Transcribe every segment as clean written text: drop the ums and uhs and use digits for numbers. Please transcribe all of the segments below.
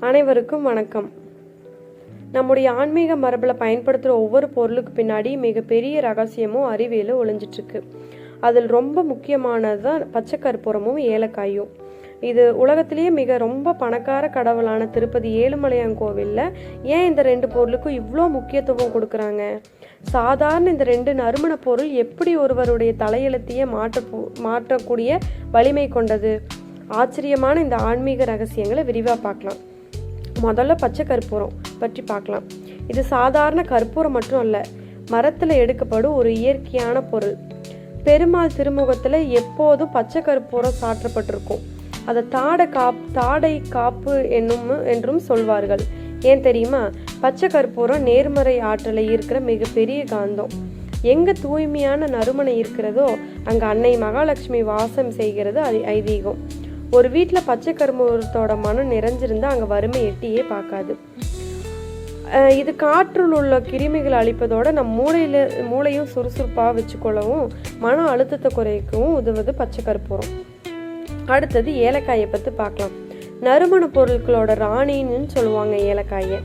அனைவருக்கும் வணக்கம். நம்முடைய ஆன்மீக மரபில் பயன்படுத்துகிற ஒவ்வொரு பொருளுக்கு பின்னாடி மிகப்பெரிய ரகசியமும் அறிவியலும் ஒளிஞ்சிட்ருக்கு. அதில் ரொம்ப முக்கியமானது தான் பச்சை கற்பூரமும் ஏலக்காயும். இது உலகத்திலேயே ரொம்ப பணக்கார கடவுளான திருப்பதி ஏழுமலையான் கோவிலில் ஏன் இந்த ரெண்டு பொருளுக்கும் இவ்வளோ முக்கியத்துவம் கொடுக்குறாங்க? சாதாரண இந்த ரெண்டு நறுமண பொருள் எப்படி ஒருவருடைய தலையெழுத்தையே மாற்றக்கூடிய வலிமை கொண்டது? ஆச்சரியமான இந்த ஆன்மீக ரகசியங்களை விரிவாக பார்க்கலாம். முதல்ல பச்சை கற்பூரம் பற்றி பார்க்கலாம். இது சாதாரண கற்பூரம் மட்டும் அல்ல, மரத்தில் எடுக்கப்படும் ஒரு இயற்கையான பொருள். பெருமாள் திருமுகத்தில் எப்போதும் பச்சை கற்பூரம் சாற்றப்பட்டிருக்கும். அதை தாடை காப்பு என்றும் சொல்வார்கள். ஏன் தெரியுமா? பச்சை கற்பூரம் நேர்மறை ஆற்றலை இருக்கிற மிகப்பெரிய காந்தம். எங்கே தூய்மையான நறுமணம் இருக்கிறதோ அங்கே அன்னை மகாலட்சுமி வாசம் செய்கிறது ஐதீகம். ஒரு வீட்டில் பச்சை கற்பூரத்தோட மனம் நிறைஞ்சிருந்தால் அங்கே வறுமை எட்டியே பார்க்காது. இது காற்றில் உள்ள கிருமிகள் அழிப்பதோட நம் மூளையும் சுறுசுறுப்பாக வச்சுக்கொள்ளவும் மன அழுத்தத்தை குறைக்கவும் உதவுது பச்சை கற்பூரம். அடுத்தது ஏலக்காயை பற்றி பார்க்கலாம். நறுமண பொருட்களோட ராணின்னு சொல்லுவாங்க ஏலக்காயை.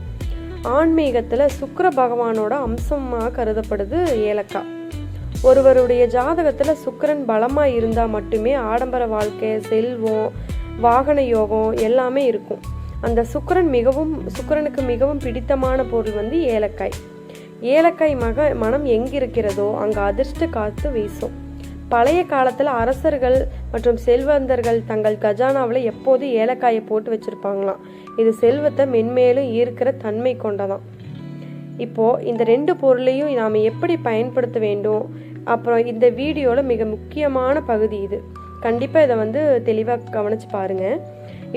ஆன்மீகத்தில் சுக்கிர பகவானோட அம்சமாக கருதப்படுது ஏலக்காய். ஒருவருடைய ஜாதகத்தில் சுக்கிரன் பலமாக இருந்தால் மட்டுமே ஆடம்பர வாழ்க்கை, செல்வம், வாகன யோகம் எல்லாமே இருக்கும். அந்த சுக்கிரனுக்கு மிகவும் பிடித்தமான பொருள் ஏலக்காய். ஏலக்காய் மனம் எங்கிருக்கிறதோ அங்கே அதிர்ஷ்ட காத்து வீசும். பழைய காலத்தில் அரசர்கள் மற்றும் செல்வந்தர்கள் தங்கள் கஜானாவில் எப்போது ஏலக்காயை போட்டு வச்சுருப்பாங்களாம். இது செல்வத்தை மென்மேலும் ஈர்க்கிற தன்மை கொண்டதான். இப்போது இந்த ரெண்டு பொருளையும் நாம் எப்படி பயன்படுத்த வேண்டும், அப்புறம் இந்த வீடியோவில் மிக முக்கியமான பகுதி இது. கண்டிப்பாக இதை தெளிவாக கவனித்து பாருங்கள்.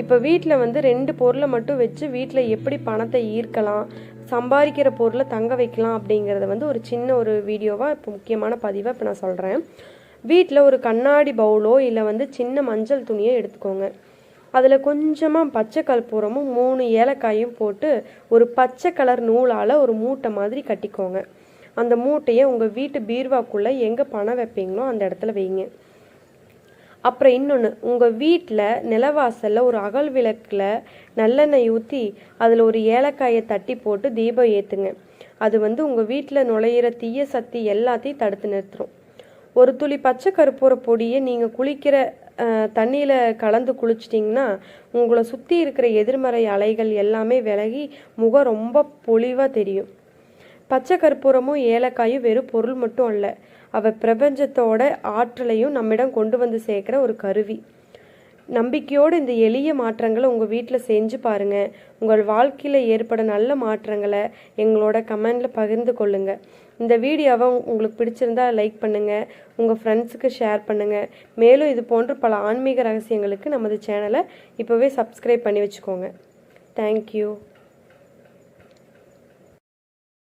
இப்போ வீட்டில் ரெண்டு பொருளை மட்டும் வச்சு வீட்டில் எப்படி பணத்தை ஈர்க்கலாம், சம்பாதிக்கிற பொருளை தங்க வைக்கலாம் அப்படிங்கிறத ஒரு சின்ன ஒரு வீடியோவாக இப்போ முக்கியமான பதிவாக இப்போ நான் சொல்கிறேன். வீட்டில் ஒரு கண்ணாடி பவுலோ இல்லை சின்ன மஞ்சள் துணியை எடுத்துக்கோங்க. அதில் கொஞ்சமாக பச்சை கற்பூரமும் 3 ஏலக்காயும் போட்டு ஒரு பச்சை கலர் நூலால் ஒரு மூட்டை மாதிரி கட்டிக்கோங்க. அந்த மூட்டையை உங்கள் வீட்டு பீர்வாக்குள்ளே எங்கே பணம் வைப்பீங்களோ அந்த இடத்துல வைங்க. அப்புறம் இன்னொன்று, உங்கள் வீட்டில் நிலவாசலில் ஒரு அகல் விளக்கில் நல்லெண்ணெய் ஊற்றி அதில் ஒரு ஏலக்காயை தட்டி போட்டு தீபம் ஏற்றுங்க. அது உங்கள் வீட்டில் நுழையிற தீய சக்தி எல்லாத்தையும் தடுத்து நிறுத்தும். ஒரு துளி பச்சை கற்பூர பொடியை நீங்கள் குளிக்கிற தண்ணியில் கலந்து குளிச்சிட்டிங்கன்னா உங்களை சுற்றி இருக்கிற எதிர்மறை அலைகள் எல்லாமே விலகி முகம் ரொம்ப பொலிவாக தெரியும். பச்சை கற்பூரமும் ஏலக்காயும் வெறும் பொருள் மட்டும் அல்ல, அவை பிரபஞ்சத்தோட ஆற்றலையும் நம்மிடம் கொண்டு வந்து சேர்க்குற ஒரு கருவி. நம்பிக்கையோடு இந்த எளிய மாற்றங்களை உங்கள் வீட்டில் செஞ்சு பாருங்கள். உங்கள் வாழ்க்கையில் ஏற்பட நல்ல மாற்றங்களை எங்களோட கமெண்டில் பகிர்ந்து கொள்ளுங்கள். இந்த வீடியோவை உங்களுக்கு பிடிச்சிருந்தா லைக் பண்ணுங்கள், உங்கள் ஃப்ரெண்ட்ஸுக்கு ஷேர் பண்ணுங்கள். மேலும் இது போன்ற பல ஆன்மீக ரகசியங்களுக்கு நமது சேனலை இப்போவே சப்ஸ்கிரைப் பண்ணி வச்சுக்கோங்க. தேங்க்யூ.